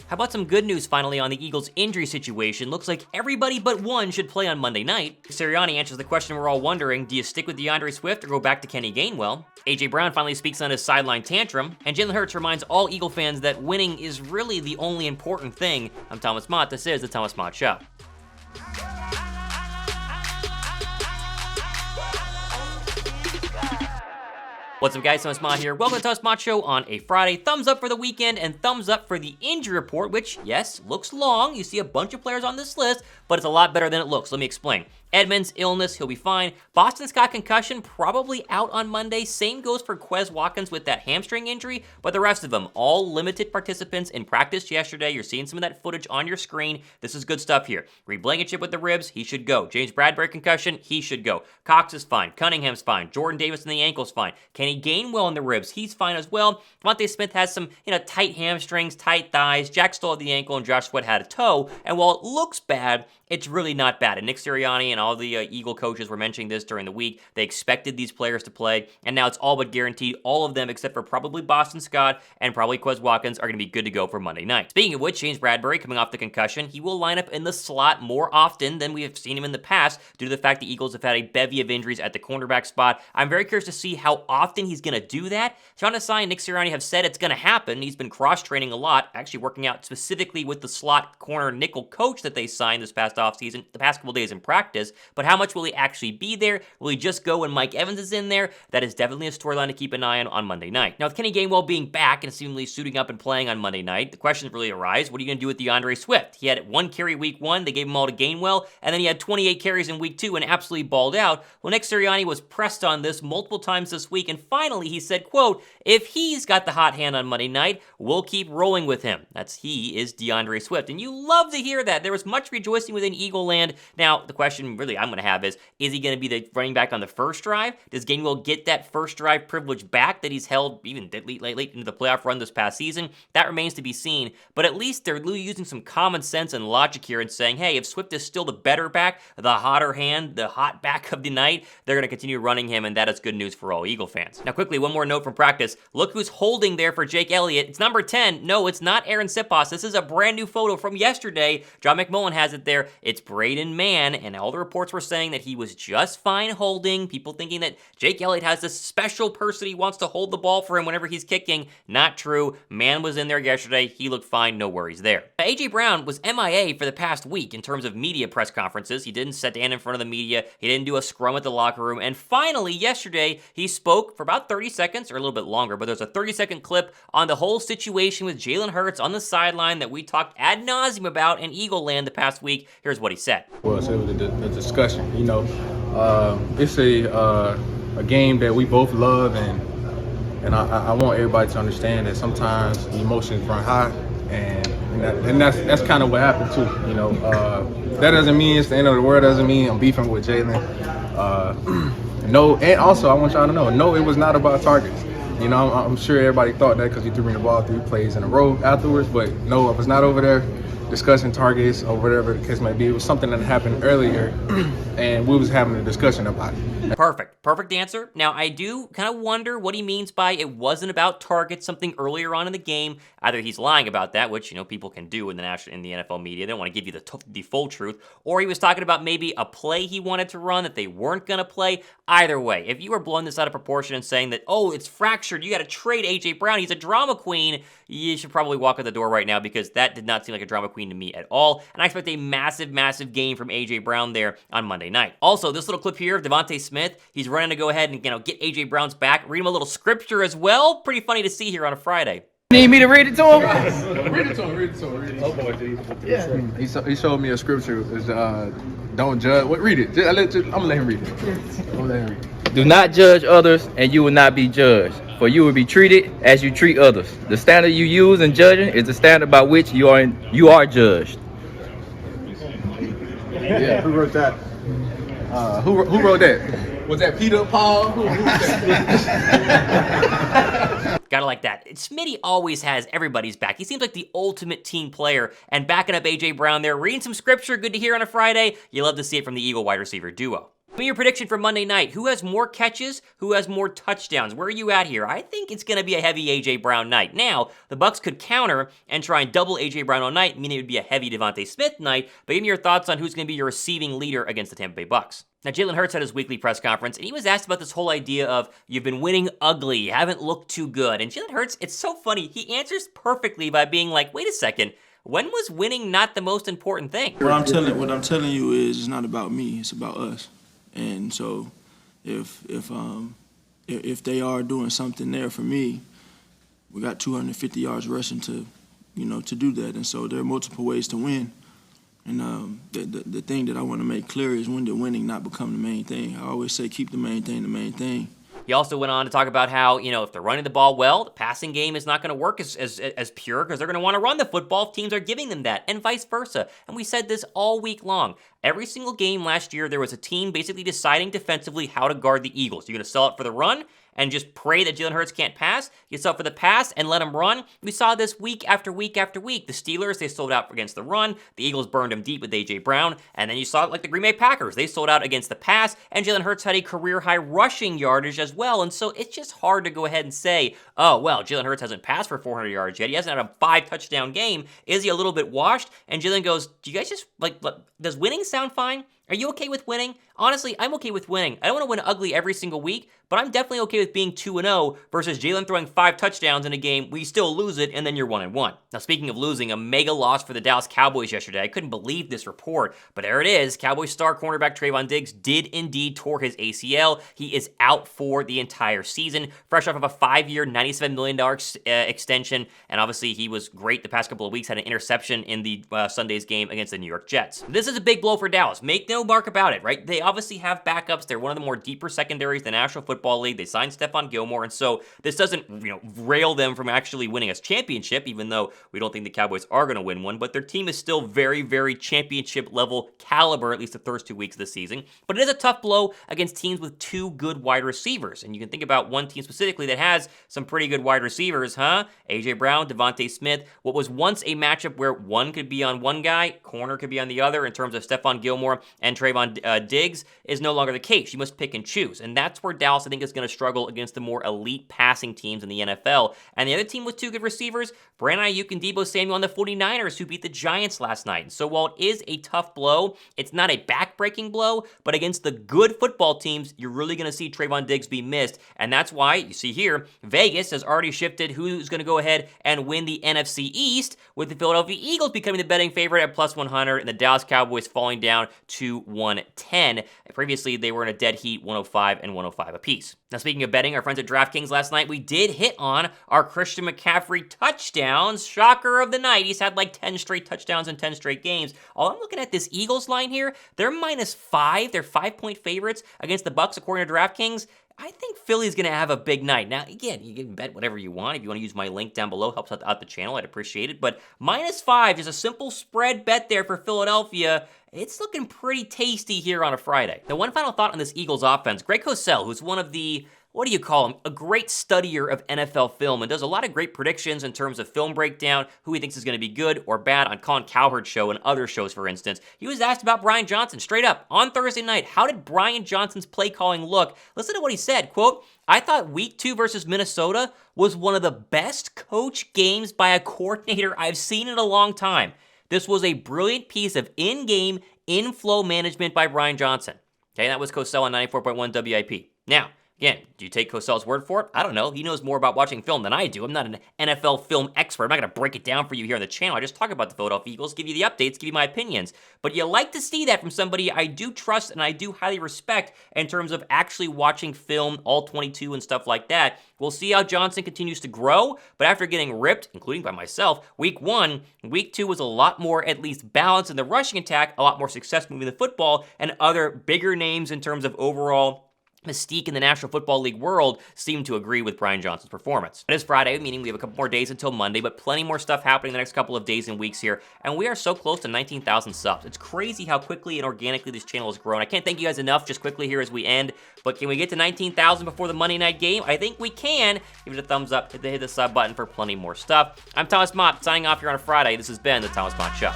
How about some good news finally on the Eagles' injury situation? Looks like everybody but one should play on Monday night. Sirianni answers the question we're all wondering, do you stick with DeAndre Swift or go back to Kenny Gainwell? A.J. Brown finally speaks on his sideline tantrum, and Jalen Hurts reminds all Eagle fans that winning is really the only important thing. I'm Thomas Mott, this is The Thomas Mott Show. What's up, guys? Thomas Mott here. Welcome to the Thomas Mott Show on a Friday. Thumbs up for the weekend and thumbs up for the injury report, which, yes, looks long. You see a bunch of players on this list, but it's a lot better than it looks. Let me explain. Edmonds, illness, he'll be fine. Boston's got concussion, probably out on Monday. Same goes for Quez Watkins with that hamstring injury, but the rest of them, all limited participants in practice yesterday. You're seeing some of that footage on your screen. This is good stuff here. Reed Blankenship with the ribs, he should go. James Bradbury concussion, he should go. Cox is fine. Cunningham's fine. Jordan Davis in the ankle's fine. Kenny Gainwell in the ribs, he's fine as well. Devontae Smith has some, tight hamstrings, tight thighs. Jack Stoll had the ankle and Josh Sweat had a toe. And while it looks bad, it's really not bad. And Nick Sirianni and all the Eagle coaches were mentioning this during the week. They expected these players to play, and now it's all but guaranteed. All of them, except for probably Boston Scott and probably Quez Watkins, are going to be good to go for Monday night. Speaking of which, James Bradbury, coming off the concussion, he will line up in the slot more often than we have seen him in the past due to the fact the Eagles have had a bevy of injuries at the cornerback spot. I'm very curious to see how often he's going to do that. Sean Desai and Nick Sirianni have said it's going to happen. He's been cross-training a lot, actually working out specifically with the slot corner nickel coach that they signed this past offseason, the past couple days in practice. But how much will he actually be there? Will he just go when Mike Evans is in there? That is definitely a storyline to keep an eye on Monday night. Now, with Kenny Gainwell being back and seemingly suiting up and playing on Monday night, the questions really arise, what are you going to do with DeAndre Swift? He had 1 carry week 1, they gave him all to Gainwell, and then he had 28 carries in week 2 and absolutely balled out. Well, Nick Sirianni was pressed on this multiple times this week, and finally he said, quote, if he's got the hot hand on Monday night, we'll keep rolling with him. He is DeAndre Swift, and you love to hear that. There was much rejoicing within Eagle land. Now, the question really I'm going to have is he going to be the running back on the first drive? Does Gainwell get that first drive privilege back that he's held even late into the playoff run this past season? That remains to be seen, but at least they're using some common sense and logic here and saying, hey, if Swift is still the better back, the hotter hand, the hot back of the night, they're going to continue running him, and that is good news for all Eagle fans. Now, quickly, one more note from practice. Look who's holding there for Jake Elliott. It's number 10. No, it's not Aaron Sipos. This is a brand new photo from yesterday. John McMullen has it there. It's Braden Mann, and all the reports were saying that he was just fine holding. People thinking that Jake Elliott has this special person he wants to hold the ball for him whenever he's kicking. Not true. Mann was in there yesterday. He looked fine. No worries there. A.J. Brown was MIA for the past week in terms of media press conferences. He didn't stand in front of the media. He didn't do a scrum at the locker room. And finally, yesterday, he spoke for about 30 seconds or a little bit longer, but there's a 30-second clip on the whole situation with Jalen Hurts on the sideline that we talked ad nauseum about in Eagle Land the past week. Here's what he said. Well, so it was a discussion. It's a game that we both love, and I want everybody to understand that sometimes the emotions run high, and that's kind of what happened too. That doesn't mean it's the end of the world. Doesn't mean I'm beefing with Jalen. No, and also I want y'all to know, no, it was not about targets. I'm sure everybody thought that because he threw me the ball 3 plays in a row afterwards, but no, I was not over there discussing targets or whatever the case may be. It was something that happened earlier, and we was having a discussion about it. Perfect answer. Now, I do kind of wonder what he means by it wasn't about targets, something earlier on in the game. Either he's lying about that, which, people can do in the NFL media. They don't want to give you the full truth. Or he was talking about maybe a play he wanted to run that they weren't going to play. Either way, if you are blowing this out of proportion and saying that, oh, it's fractured, you got to trade A.J. Brown, he's a drama queen, you should probably walk out the door right now because that did not seem like a drama queen to me at all. And I expect a massive game from A.J. Brown there on Monday night. Also, this little clip here of Devontae Smith, he's running to go ahead and get A.J. Brown's back, read him a little scripture as well. Pretty funny to see here on a Friday. Need me to read it to him? Read it to him. Oh boy, G. Yeah. He showed me a scripture. It's don't judge. Read it. I'm gonna let him read it. Do not judge others, and you will not be judged. For you will be treated as you treat others. The standard you use in judging is the standard by which you are judged. Yeah. Who wrote that? Who wrote that? Was that Peter, Paul? Who wrote that? Gotta like that. Smitty always has everybody's back. He seems like the ultimate team player. And backing up A.J. Brown there, reading some scripture, good to hear on a Friday. You love to see it from the Eagle wide receiver duo. Give me your prediction for Monday night. Who has more catches? Who has more touchdowns? Where are you at here? I think it's going to be a heavy A.J. Brown night. Now, the Bucs could counter and try and double A.J. Brown all night, meaning it would be a heavy Devontae Smith night, but give me your thoughts on who's going to be your receiving leader against the Tampa Bay Bucs. Now, Jalen Hurts had his weekly press conference, and he was asked about this whole idea of, you've been winning ugly, you haven't looked too good. And Jalen Hurts, it's so funny, he answers perfectly by being like, wait a second, when was winning not the most important thing? What I'm telling you is it's not about me, it's about us. And so if they are doing something there for me, we got 250 yards rushing to do that. And so there are multiple ways to win. And the thing that I want to make clear is when did winning not become the main thing. I always say keep the main thing the main thing. He also went on to talk about how, if they're running the ball well, the passing game is not going to work as pure because they're going to want to run the football if teams are giving them that, and vice versa. And we said this all week long. Every single game last year, there was a team basically deciding defensively how to guard the Eagles. You're going to sell it for the run and just pray that Jalen Hurts can't pass. You sell it for the pass and let him run. We saw this week after week after week. The Steelers, they sold out against the run. The Eagles burned him deep with A.J. Brown. And then you saw it like the Green Bay Packers. They sold out against the pass, and Jalen Hurts had a career-high rushing yardage as well. And so it's just hard to go ahead and say, oh, well, Jalen Hurts hasn't passed for 400 yards yet. He hasn't had a 5-touchdown game. Is he a little bit washed? And Jalen goes, do you guys just, does winning sound fine? Are you okay with winning? Honestly, I'm okay with winning. I don't want to win ugly every single week, but I'm definitely okay with being 2-0 versus Jalen throwing 5 touchdowns in a game where you still lose it and then you're 1-1. Now, speaking of losing, a mega loss for the Dallas Cowboys yesterday. I couldn't believe this report, but there it is. Cowboys star cornerback Trevon Diggs did indeed tore his ACL. He is out for the entire season, fresh off of a 5-year, $97 million extension, and obviously he was great the past couple of weeks, had an interception in the Sunday's game against the New York Jets. This is a big blow for Dallas. Make no mark about it, right? They obviously have backups. They're one of the more deeper secondaries in the National Football League. They signed Stephon Gilmore, and so this doesn't, rail them from actually winning a championship, even though we don't think the Cowboys are going to win one, but their team is still very, very championship-level caliber, at least the first 2 weeks of the season. But it is a tough blow against teams with 2 good wide receivers, and you can think about one team specifically that has some pretty good wide receivers, huh? A.J. Brown, Devontae Smith. What was once a matchup where one could be on one guy, corner could be on the other in terms of Stephon Gilmore and Trevon Diggs is no longer the case. You must pick and choose. And that's where Dallas, I think, is going to struggle against the more elite passing teams in the NFL. And the other team with 2 good receivers, Brandon Ayuk and Deebo Samuel on the 49ers, who beat the Giants last night. And so while it is a tough blow, it's not a back-breaking blow, but against the good football teams, you're really going to see Trevon Diggs be missed. And that's why, you see here, Vegas has already shifted who's going to go ahead and win the NFC East, with the Philadelphia Eagles becoming the betting favorite at plus 100 and the Dallas Cowboys falling down to 110. Previously, they were in a dead heat, 105 and 105 apiece. Now, speaking of betting, our friends at DraftKings last night, we did hit on our Christian McCaffrey touchdowns. Shocker of the night. He's had like 10 straight touchdowns in 10 straight games. All I'm looking at this Eagles line here, they're -5. They're 5-point favorites against the Bucs, according to DraftKings. I think Philly's going to have a big night. Now, again, you can bet whatever you want. If you want to use my link down below, helps out the channel. I'd appreciate it. But -5 is a simple spread bet there for Philadelphia. It's looking pretty tasty here on a Friday. Now, one final thought on this Eagles offense. Greg Cosell, who's one of the, what do you call him? A great studier of NFL film and does a lot of great predictions in terms of film breakdown, who he thinks is going to be good or bad on Colin Cowherd's show and other shows, for instance. He was asked about Brian Johnson straight up on Thursday night. How did Brian Johnson's play calling look? Listen to what he said, quote, I thought week 2 versus Minnesota was one of the best coach games by a coordinator I've seen in a long time. This was a brilliant piece of in-game, in-flow management by Brian Johnson. Okay, that was Cosell on 94.1 WIP. Now, again, do you take Cosell's word for it? I don't know. He knows more about watching film than I do. I'm not an NFL film expert. I'm not going to break it down for you here on the channel. I just talk about the Philadelphia Eagles, give you the updates, give you my opinions. But you like to see that from somebody I do trust and I do highly respect in terms of actually watching film, all 22 and stuff like that. We'll see how Johnson continues to grow, but after getting ripped, including by myself, week 1, week 2 was a lot more at least balanced in the rushing attack, a lot more success moving the football, and other bigger names in terms of overall mystique in the National Football League world seem to agree with Brian Johnson's performance. It is Friday, meaning we have a couple more days until Monday, but plenty more stuff happening the next couple of days and weeks here, and we are so close to 19,000 subs. It's crazy how quickly and organically this channel has grown. I can't thank you guys enough just quickly here as we end, but can we get to 19,000 before the Monday night game? I think we can. Give it a thumbs up, hit the sub button for plenty more stuff. I'm Thomas Mott, signing off here on a Friday. This has been The Thomas Mott Show.